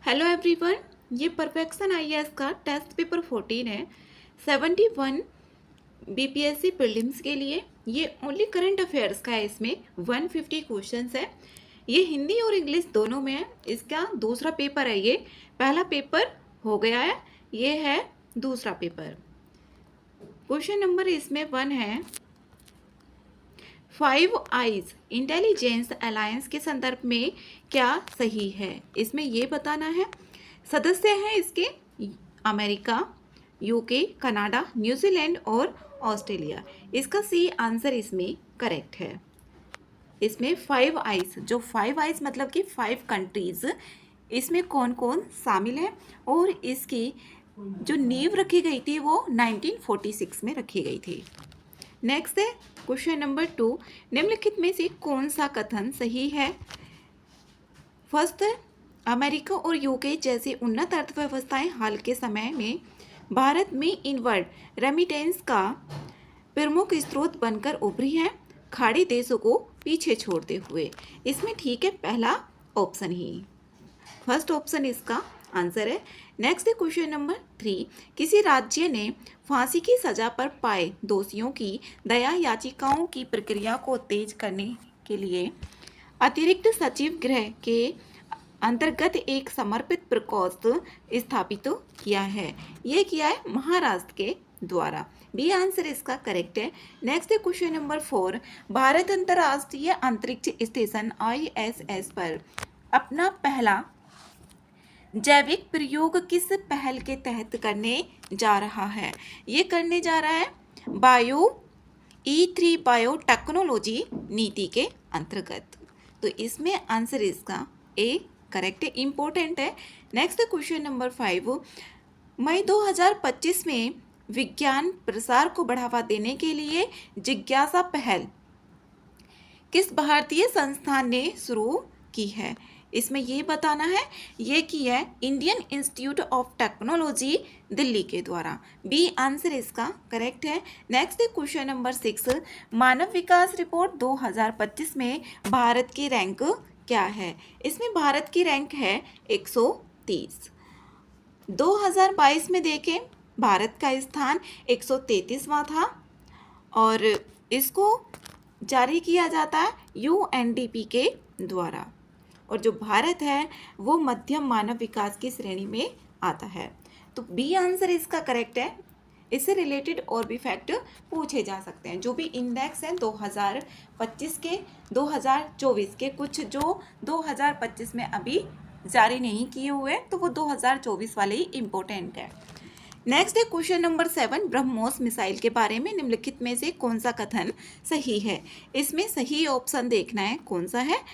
Hello everyone, ये perfection IAS का test paper 14 है। 71 बीपीएससी प्रीलिम्स के लिए। ये ओनली करंट अफेयर्स का है। इसमें 150 क्वेश्चंस है। ये हिंदी और इंग्लिश दोनों में है। इसका दूसरा पेपर है। ये पहला पेपर हो गया है, ये है दूसरा पेपर। क्वेश्चन नंबर इसमें 1 है, 5 आइज इंटेलिजेंस अलायंस के संदर्भ में क्या सही है। इसमें ये बताना है। सदस्य हैं इसके अमेरिका, यूके, कनाडा, न्यूजीलैंड और ऑस्ट्रेलिया। इसका सी आंसर इसमें करेक्ट है। इसमें 5 आइज, जो 5 आइज मतलब कि 5 कंट्रीज, इसमें कौन कौन शामिल है और इसकी जो नींव रखी गई थी वो 1946 में रखी गई थी। नेक्स्ट है क्वेश्चन नंबर 2, निम्नलिखित में से कौन सा कथन सही है। फर्स्ट है, अमेरिका और यूके जैसी उन्नत अर्थव्यवस्थाएं हाल के समय में भारत में इनवर्ड रेमिटेंस का प्रमुख स्रोत बनकर उभरी हैं, खाड़ी देशों को पीछे छोड़ते हुए। इसमें ठीक है पहला ऑप्शन ही, फर्स्ट ऑप्शन इसका आंसर है। नेक्स्ट है क्वेश्चन नंबर 3, किसी राज्य ने फांसी की सजा पर पाए दोषियों की दया याचिकाओं की प्रक्रिया को तेज करने के लिए अतिरिक्त सचिव गृह के अंतर्गत एक समर्पित प्रकोष्ठ स्थापित किया है। ये किया है महाराष्ट्र के द्वारा। बी आंसर इसका करेक्ट है। नेक्स्ट है क्वेश्चन नंबर 4, भारत अंतर्राष्ट्रीय अंतरिक्ष स्टेशन ISS पर अपना पहला जैविक प्रयोग किस पहल के तहत करने जा रहा है। ये करने जा रहा है बायो E3 बायोटेक्नोलॉजी नीति के अंतर्गत। तो इसमें आंसर इसका ए करेक्ट है, इंपॉर्टेंट है। नेक्स्ट क्वेश्चन नंबर 5, मई 2025 में विज्ञान प्रसार को बढ़ावा देने के लिए जिज्ञासा पहल किस भारतीय संस्थान ने शुरू की है। इसमें ये बताना है, ये की है Indian institute of technology Delhi के द्वारा। बी आंसर इसका करेक्ट है। नेक्स्ट क्वेश्चन नंबर 6, मानव विकास रिपोर्ट 2025 में भारत की रैंक क्या है। इसमें भारत की रैंक है 130। 2022 में देखें भारत का स्थान 133वां था और इसको जारी किया जाता है UNDP के द्वारा। और जो भारत है वो मध्यम मानव विकास की श्रेणी में आता है। तो बी आंसर इसका करेक्ट है। इससे रिलेटेड और भी फैक्ट पूछे जा सकते हैं। जो भी इंडेक्स हैं 2025 के, 2024 के, कुछ जो 2025 में अभी जारी नहीं किए हुए तो वो 2024 वाले ही इम्पोर्टेंट है। नेक्स्ट है क्वेश्चन नंबर 7, ब्रह्मोस मिसाइल के बारे में निम्नलिखित में से कौन सा कथन सही है। इसमें सही ऑप्शन देखना है कौन सा है।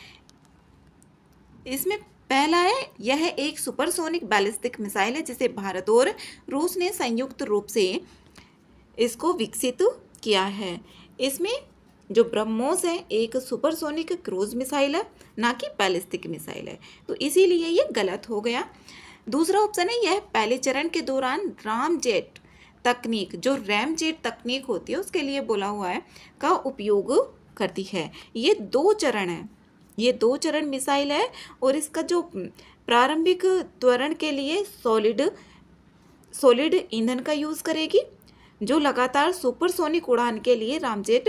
इसमें पहला है, यह एक सुपरसोनिक बैलिस्टिक मिसाइल है जिसे भारत और रूस ने संयुक्त रूप से इसको विकसित किया है। इसमें जो ब्रह्मोस है एक सुपरसोनिक क्रूज मिसाइल है, ना कि बैलिस्टिक मिसाइल है, तो इसीलिए ये गलत हो गया। दूसरा ऑप्शन है, यह पहले चरण के दौरान रामजेट तकनीक, जो रैमजेट तकनीक होती है उसके लिए बोला हुआ है, का उपयोग करती है। ये 2 चरण है, ये 2 चरण मिसाइल है और इसका जो प्रारंभिक त्वरण के लिए सॉलिड ईंधन का यूज़ करेगी, जो लगातार सुपरसोनिक उड़ान के लिए रामजेट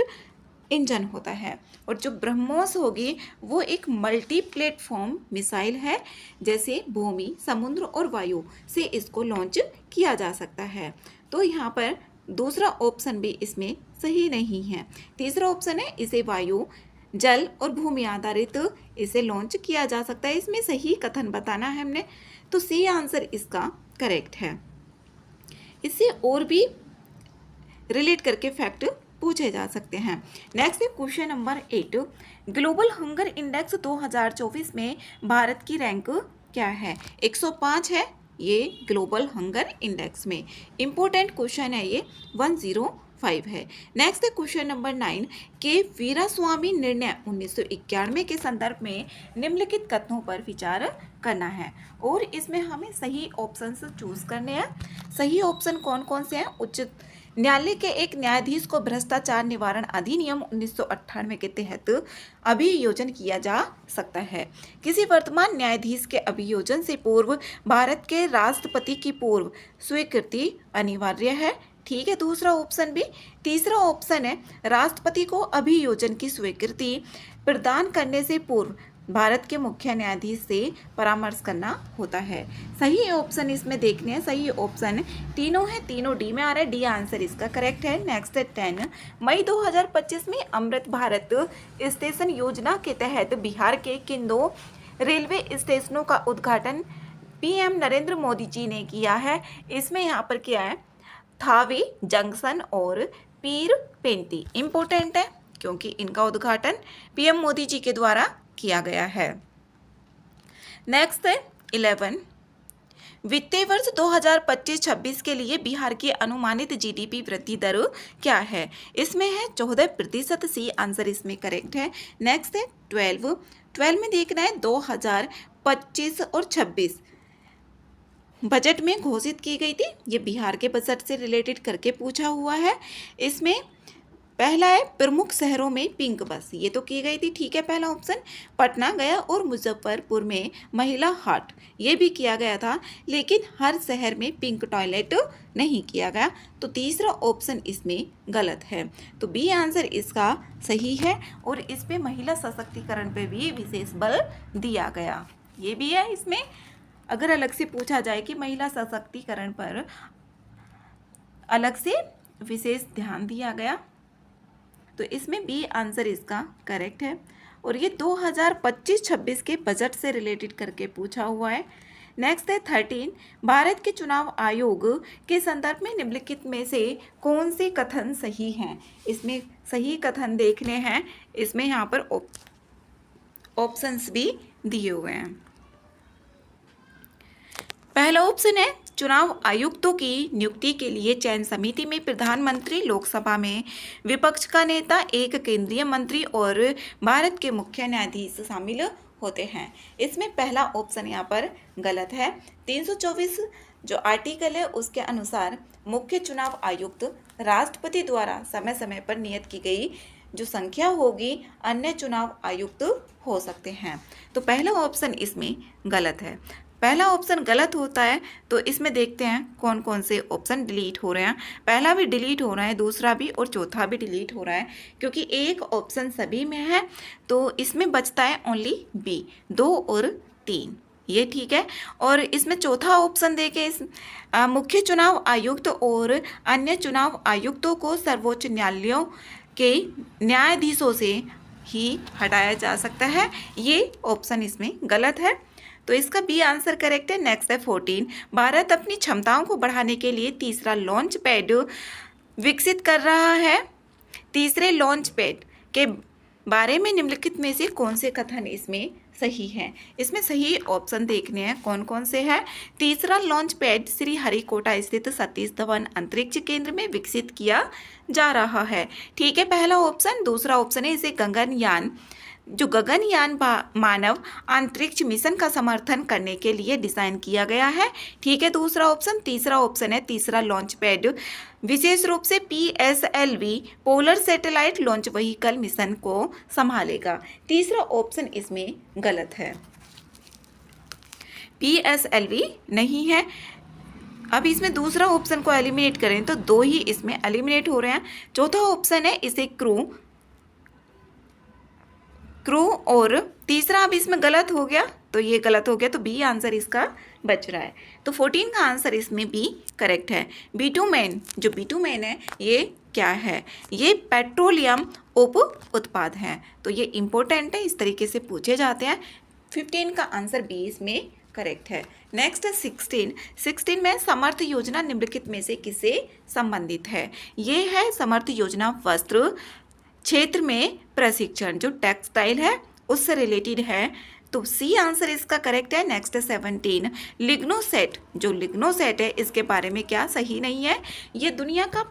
इंजन होता है। और जो ब्रह्मोस होगी वो एक मल्टी प्लेटफॉर्म मिसाइल है, जैसे भूमि, समुद्र और वायु से इसको लॉन्च किया जा सकता है। तो यहाँ पर दूसरा ऑप्शन भी इसमें सही नहीं है। तीसरा ऑप्शन है, इसे वायु, जल और भूमि आधारित इसे लॉन्च किया जा सकता है। इसमें सही कथन बताना है हमने, तो सी आंसर इसका करेक्ट है। इससे और भी रिलेट करके फैक्ट पूछे जा सकते हैं। नेक्स्ट है question number 8, global hunger index 2024 में भारत की रैंक क्या है। 105 है ये ग्लोबल हंगर इंडेक्स में। इंपॉर्टेंट क्वेश्चन है ये, 105 है। नेक्स्ट है क्वेश्चन नंबर 9, के वीरास्वामी निर्णय 1991 के संदर्भ में निम्नलिखित कथनों पर विचार करना है और इसमें हमें सही ऑप्शन चूज करने हैं। सही ऑप्शन कौन कौन से हैं, उच्च न्यायालय के एक न्यायाधीश को भ्रष्टाचार निवारण अधिनियम 1998 के तहत अभियोजन किया जा सकता है। किसी वर्तमान न्यायाधीश के अभियोजन से पूर्व भारत के राष्ट्रपति की पूर्व स्वीकृति अनिवार्य है। ठीक है, दूसरा ऑप्शन भी। तीसरा ऑप्शन है राष्ट्रपति को अभियोजन की स्वीकृति प्रदान करने से पूर्व भारत के मुख्य न्यायाधीश से परामर्श करना होता है। सही ऑप्शन इसमें देखने हैं, सही ऑप्शन तीनों है, तीनों डी में आ रहा है। डी आंसर इसका करेक्ट है। नेक्स्ट है 10 मई 2025 में अमृत भारत स्टेशन योजना के तहत बिहार के किन दो रेलवे स्टेशनों का उद्घाटन पीएम नरेंद्र मोदी जी ने किया है? इसमें यहाँ पर क्या है, थावे जंक्शन और पीर पेंटी इंपॉर्टेंट है क्योंकि इनका उद्घाटन पीएम मोदी जी के द्वारा किया गया है। नेक्स्ट है 11 वित्तीय वर्ष 2025-26 के लिए बिहार की अनुमानित जीडीपी वृद्धि दर क्या है? इसमें है 14%। सी आंसर इसमें करेक्ट है। नेक्स्ट है 12 में देखना है 2025 और 26 बजट में घोषित की गई थी। ये बिहार के बजट से रिलेटेड करके पूछा हुआ है। इसमें पहला है प्रमुख शहरों में पिंक बस, ये तो की गई थी। ठीक है, पहला ऑप्शन। पटना, गया और मुजफ्फरपुर में महिला हाट, ये भी किया गया था, लेकिन हर शहर में पिंक टॉयलेट नहीं किया गया। तो तीसरा ऑप्शन इसमें गलत है। तो बी आंसर इसका सही है और इस पे महिला सशक्तिकरण पे भी विशेष बल दिया गया। ये भी है इसमें। अगर अलग से पूछा जाए कि महिला सशक्तिकरण पर अलग से विशेष ध्यान दिया गया, तो इसमें बी आंसर इसका करेक्ट है। और ये 2025-26 के बजट से रिलेटेड करके पूछा हुआ है। नेक्स्ट है 13 भारत के चुनाव आयोग के संदर्भ में निम्नलिखित में से कौन से कथन सही हैं? इसमें सही कथन देखने हैं। इसमें यहाँ पर ऑप्शंस भी दिए हुए हैं। पहला ऑप्शन है चुनाव आयुक्तों की नियुक्ति के लिए चयन समिति में प्रधानमंत्री, लोकसभा में विपक्ष का नेता, एक केंद्रीय मंत्री और भारत के मुख्य न्यायाधीश शामिल होते हैं। इसमें पहला ऑप्शन यहाँ पर गलत है। 324 जो आर्टिकल है उसके अनुसार मुख्य चुनाव आयुक्त राष्ट्रपति द्वारा समय समय पर नियत की गई जो संख्या होगी अन्य चुनाव आयुक्त हो सकते हैं। तो पहला ऑप्शन इसमें गलत है। पहला ऑप्शन गलत होता है तो इसमें देखते हैं कौन कौन से ऑप्शन डिलीट हो रहे हैं। पहला भी डिलीट हो रहा है, दूसरा भी और चौथा भी डिलीट हो रहा है क्योंकि एक ऑप्शन सभी में है। तो इसमें बचता है ओनली बी, 2 और 3, ये ठीक है। और इसमें चौथा ऑप्शन देके इस मुख्य चुनाव आयुक्त और अन्य चुनाव आयुक्तों को सर्वोच्च न्यायालयों के न्यायाधीशों से ही हटाया जा सकता है, ये ऑप्शन इसमें गलत है। तो इसका बी आंसर करेक्ट है। नेक्स्ट है 14 भारत अपनी क्षमताओं को बढ़ाने के लिए तीसरा लॉन्च पैड विकसित कर रहा है। तीसरे लॉन्च पैड के बारे में निम्नलिखित में से कौन से कथन इसमें सही है? इसमें सही ऑप्शन देखने हैं कौन कौन से हैं। तीसरा लॉन्च पैड श्री हरिकोटा स्थित सतीश धवन अंतरिक्ष केंद्र में विकसित किया जा रहा है। ठीक है, पहला ऑप्शन। दूसरा ऑप्शन है इसे गगनयान जो गगनयान मानव अंतरिक्ष मिशन का समर्थन करने के लिए डिज़ाइन किया गया है। ठीक है, दूसरा ऑप्शन। तीसरा ऑप्शन है तीसरा लॉन्च पैड विशेष रूप से PSLV polar satellite launch vehicle mission को संभालेगा। तीसरा ऑप्शन इसमें गलत है, PSLV नहीं है। अब इसमें दूसरा ऑप्शन को एलिमिनेट करें तो 2 ही इसमें एलिमिनेट हो रहे हैं। चौथा ऑप्शन है इसे क्रू और तीसरा अब इसमें गलत हो गया तो ये गलत हो गया, तो बी आंसर इसका बच रहा है। तो 14 का आंसर इसमें बी करेक्ट है। बिटुमेन जो बिटुमेन है ये क्या है? ये पेट्रोलियम उप उत्पाद है, तो ये इंपॉर्टेंट है, इस तरीके से पूछे जाते हैं। 15 का आंसर बी इसमें करेक्ट है। नेक्स्ट 16 में समर्थ योजना निम्नलिखित में से किससे संबंधित है? ये है समर्थ योजना वस्त्र क्षेत्र में प्रशिक्षण जो टेक्सटाइल है उससे रिलेटेड है, तो सी आंसर इसका करेक्ट है। नेक्स्ट 17 लिग्नोसेट जो लिग्नोसेट है इसके बारे में क्या सही नहीं है? ये दुनिया का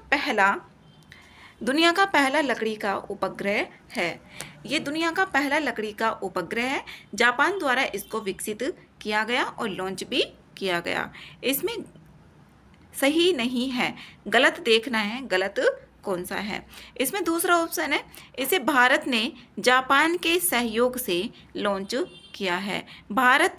पहला लकड़ी का उपग्रह है। ये दुनिया का पहला लकड़ी का उपग्रह है, जापान द्वारा इसको विकसित किया गया और लॉन्च भी किया गया। इसमें सही नहीं है, गलत देखना है, गलत कौन सा है। इसमें दूसरा ऑप्शन है, इसे भारत ने जापान के सहयोग से लॉन्च किया है। भारत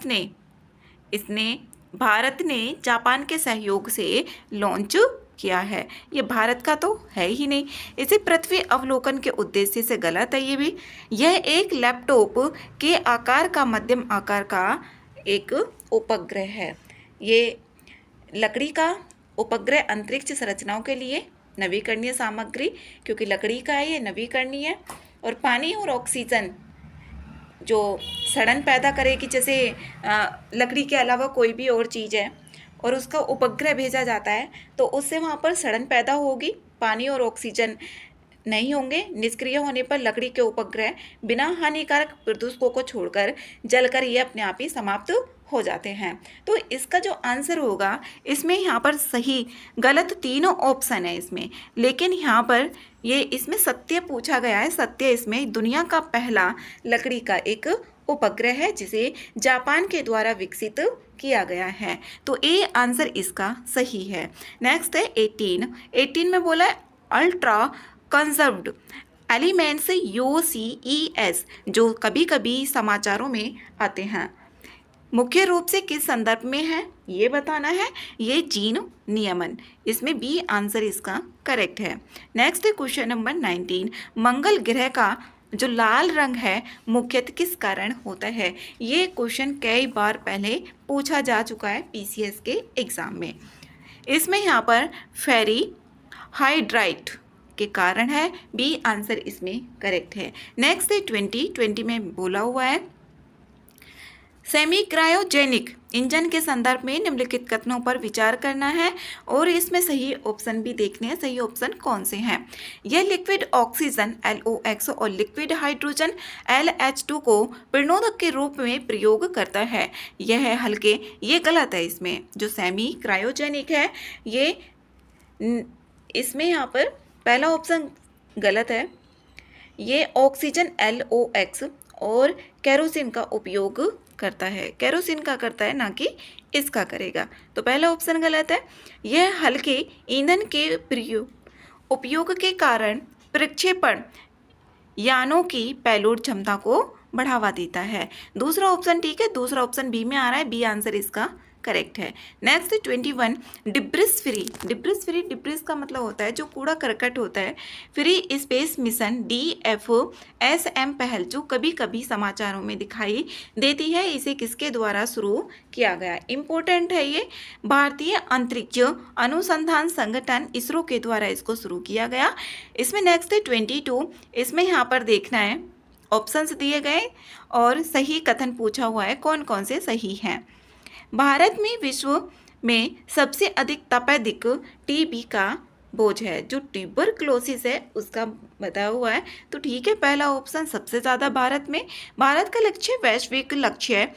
ने जापान के सहयोग से लॉन्च किया है। ये भारत का तो है ही नहीं। इसे पृथ्वी अवलोकन के उद्देश्य से गलत है ये भी। यह एक लैपटॉप के आकार का मध्यम आकार का एक उपग्रह है। ये लकड़ी का उपग्रह अंतरिक्ष संरचनाओं के लिए नवीकरणीय सामग्री, क्योंकि लकड़ी का है ये, नवीकरणीय है। और पानी और ऑक्सीजन जो सड़न पैदा करेगी, जैसे लकड़ी के अलावा कोई भी और चीज़ है और उसका उपग्रह भेजा जाता है तो उससे वहाँ पर सड़न पैदा होगी, पानी और ऑक्सीजन नहीं होंगे। निष्क्रिय होने पर लकड़ी के उपग्रह बिना हानिकारक प्रदूषकों को छोड़कर जलकर ये अपने आप ही समाप्त हो जाते हैं। तो इसका जो आंसर होगा, इसमें यहाँ पर सही गलत तीनों ऑप्शन है इसमें, लेकिन यहाँ पर ये इसमें सत्य पूछा गया है। सत्य इसमें दुनिया का पहला लकड़ी का एक उपग्रह है जिसे जापान के द्वारा विकसित किया गया है। तो ए आंसर इसका सही है। नेक्स्ट है 18 में बोला है अल्ट्रा कंजर्व्ड एलिमेंट्स UCES, जो कभी कभी समाचारों में आते हैं, मुख्य रूप से किस संदर्भ में है ये बताना है। ये जीन नियमन, इसमें बी आंसर इसका करेक्ट है। नेक्स्ट है क्वेश्चन नंबर 19, मंगल ग्रह का जो लाल रंग है मुख्यतः किस कारण होता है। ये क्वेश्चन कई बार पहले पूछा जा चुका है PCS के एग्जाम में। इसमें यहाँ पर फेरी हाइड्राइट के कारण है, बी आंसर इसमें करेक्ट है। नेक्स्ट है 20 में बोला हुआ है सेमी क्रायोजेनिक इंजन के संदर्भ में निम्नलिखित कथनों पर विचार करना है और इसमें सही ऑप्शन भी देखने हैं। सही ऑप्शन कौन से हैं। यह लिक्विड ऑक्सीजन LOX और लिक्विड हाइड्रोजन LH2 को प्रणोदक के रूप में प्रयोग करता है। यह है हल्के, ये गलत है। इसमें जो सेमी क्रायोजेनिक है ये इसमें यहाँ पर पहला ऑप्शन गलत है। ये ऑक्सीजन LOX और केरोसिन का उपयोग करता है, केरोसिन का करता है, ना कि इसका करेगा। तो पहला ऑप्शन गलत है। यह हल्के ईंधन के उपयोग के कारण प्रक्षेपण यानों की पेलोड क्षमता को बढ़ावा देता है। दूसरा ऑप्शन ठीक है, दूसरा ऑप्शन बी में आ रहा है, बी आंसर इसका करेक्ट है। Next 21 debris free. डिब्रिस का मतलब होता है जो कूड़ा करकट होता है। फ्री स्पेस मिशन DFSM पहल जो कभी कभी समाचारों में दिखाई देती है, इसे किसके द्वारा शुरू किया गया। इंपॉर्टेंट है ये, भारतीय अंतरिक्ष अनुसंधान संगठन इसरो के द्वारा इसको शुरू किया गया। इसमें नेक्स्ट है 22, इसमें यहाँ पर देखना है ऑप्शंस दिए गए और सही कथन पूछा हुआ है, कौन कौन से सही हैं। भारत में विश्व में सबसे अधिक तपेदिक TB का बोझ है, जो ट्यूबरक्लोसिस है उसका बताया हुआ है। तो ठीक है, पहला ऑप्शन सबसे ज़्यादा भारत में। भारत का लक्ष्य वैश्विक लक्ष्य है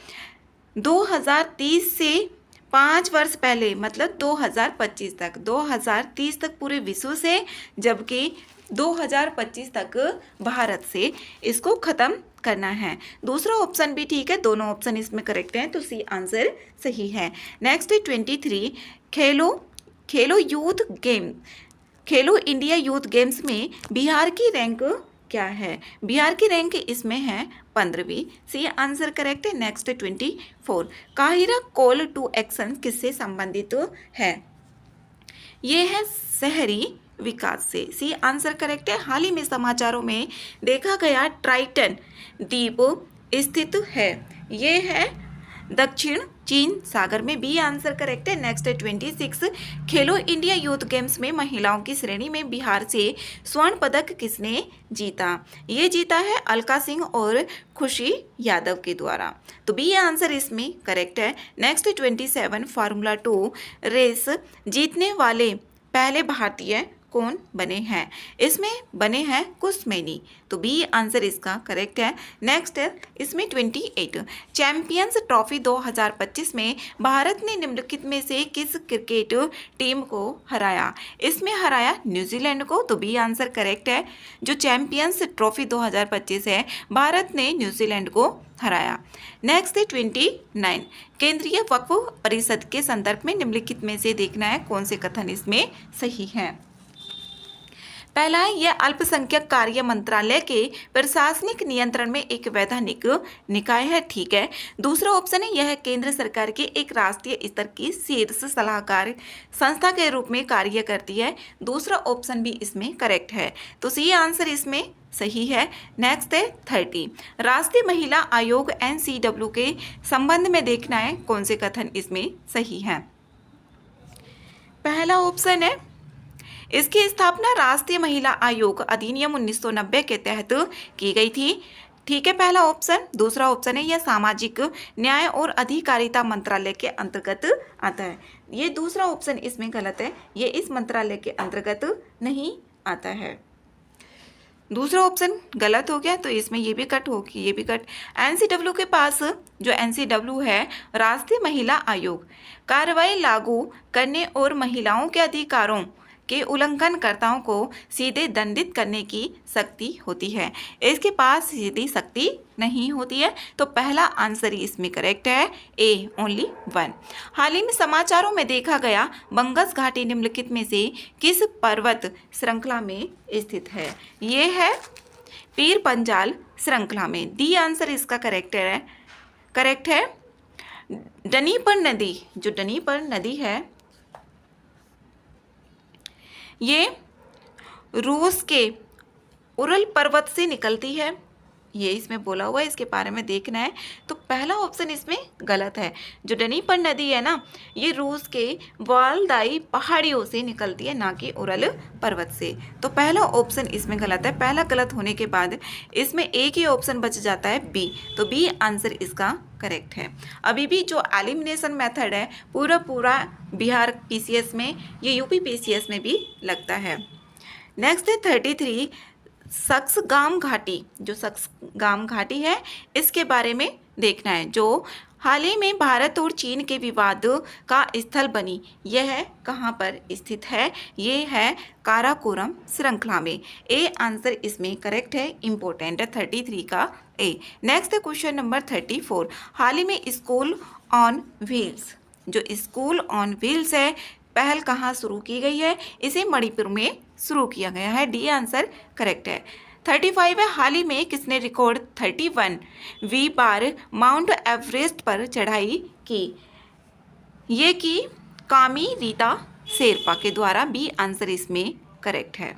2030 से 5 वर्ष पहले, मतलब 2025 तक, 2030 तक पूरे विश्व से, जबकि 2025 तक भारत से इसको ख़त्म करना है। दूसरा ऑप्शन भी ठीक है, दोनों ऑप्शन इसमें करेक्ट हैं, तो सी आंसर सही है। नेक्स्ट 23 खेलो यूथ गेम, खेलो इंडिया यूथ गेम्स में बिहार की रैंक क्या है। बिहार की रैंक इसमें है 15वीं, सी आंसर करेक्ट है। नेक्स्ट 24 काहिरा कॉल टू एक्शन किससे संबंधित है। ये है शहरी विकास से, सी आंसर करेक्ट है। हाल ही में समाचारों में देखा गया ट्राइटन द्वीप स्थित है, ये है दक्षिण चीन सागर में, बी आंसर करेक्ट है। नेक्स्ट 26 खेलो इंडिया यूथ गेम्स में महिलाओं की श्रेणी में बिहार से स्वर्ण पदक किसने जीता। ये जीता है अलका सिंह और खुशी यादव के द्वारा, तो बी आंसर इसमें करेक्ट है। नेक्स्ट 27 फार्मूला 2 रेस जीतने वाले पहले भारतीय कौन बने हैं? इसमें बने हैं कुस्मेनी, तो बी आंसर इसका करेक्ट है। नेक्स्ट है इसमें 28, चैंपियंस ट्रॉफी 2025 में भारत ने निम्नलिखित में से किस क्रिकेट टीम को हराया? इसमें हराया न्यूजीलैंड को, तो बी आंसर करेक्ट है। जो चैंपियंस ट्रॉफी 2025 है, भारत ने न्यूजीलैंड को हराया। नेक्स्ट है 29, केंद्रीय वक्फ परिषद के संदर्भ में निम्नलिखित में से देखना है कौन से कथन इसमें सही है। पहला है यह अल्पसंख्यक कार्य मंत्रालय के प्रशासनिक नियंत्रण में एक वैधानिक निकाय है, ठीक है। दूसरा ऑप्शन है यह केंद्र सरकार के एक राष्ट्रीय स्तर की शीर्ष सलाहकार संस्था के रूप में कार्य करती है। दूसरा ऑप्शन भी इसमें करेक्ट है, तो सी आंसर इसमें सही है। नेक्स्ट है 30, राष्ट्रीय महिला आयोग NCW के संबंध में देखना है कौन से कथन इसमें सही है। पहला ऑप्शन है इसकी स्थापना राष्ट्रीय महिला आयोग अधिनियम 1990 के तहत की गई थी, ठीक है, पहला ऑप्शन। दूसरा ऑप्शन है यह सामाजिक न्याय और अधिकारिता मंत्रालय के अंतर्गत आता है। ये दूसरा ऑप्शन इसमें गलत है, ये इस मंत्रालय के अंतर्गत नहीं आता है। दूसरा ऑप्शन गलत हो गया, तो इसमें ये भी कट होगी, ये भी कट। NCW के पास जो NCW है राष्ट्रीय महिला आयोग कार्रवाई लागू करने और महिलाओं के अधिकारों के उल्लंघनकर्ताओं को सीधे दंडित करने की शक्ति होती है, इसके पास सीधी शक्ति नहीं होती है, तो पहला आंसर ही इसमें करेक्ट है, ए ओनली 1। हाल ही में समाचारों में देखा गया बंगस घाटी निम्नलिखित में से किस पर्वत श्रृंखला में स्थित है? ये है पीर पंजाल श्रृंखला में, डी आंसर इसका करेक्ट है। डनीपर नदी, जो डनीपर नदी है ये रूस के उरल पर्वत से निकलती है, ये इसमें बोला हुआ है, इसके बारे में देखना है। तो पहला ऑप्शन इसमें गलत है। जो डनीपर नदी है ना, ये रूस के वालदाई पहाड़ियों से निकलती है, ना कि उरल पर्वत से, तो पहला ऑप्शन इसमें गलत है। पहला गलत होने के बाद इसमें एक ही ऑप्शन बच जाता है बी, तो बी आंसर इसका करेक्ट है। अभी भी जो एलिमिनेशन मेथड है पूरा बिहार PCS में, ये UP PCS में भी लगता है। नेक्स्ट है 33, सक्सगाम घाटी, जो सक्सगाम घाटी है इसके बारे में देखना है, जो हाल ही में भारत और चीन के विवाद का स्थल बनी, यह कहाँ पर स्थित है? ये है काराकोरम श्रृंखला में, ए आंसर इसमें करेक्ट है, इंपॉर्टेंट है 33 का ए। नेक्स्ट है क्वेश्चन नंबर 34, हाल ही में स्कूल ऑन व्हील्स, जो स्कूल ऑन व्हील्स है पहल कहाँ शुरू की गई है? इसे मणिपुर में शुरू किया गया है, डी आंसर करेक्ट है। 35 है, हाल ही में किसने रिकॉर्ड 31 बार माउंट एवरेस्ट पर चढ़ाई की? ये की कामी रीता शेरपा के द्वारा, बी आंसर इसमें करेक्ट है।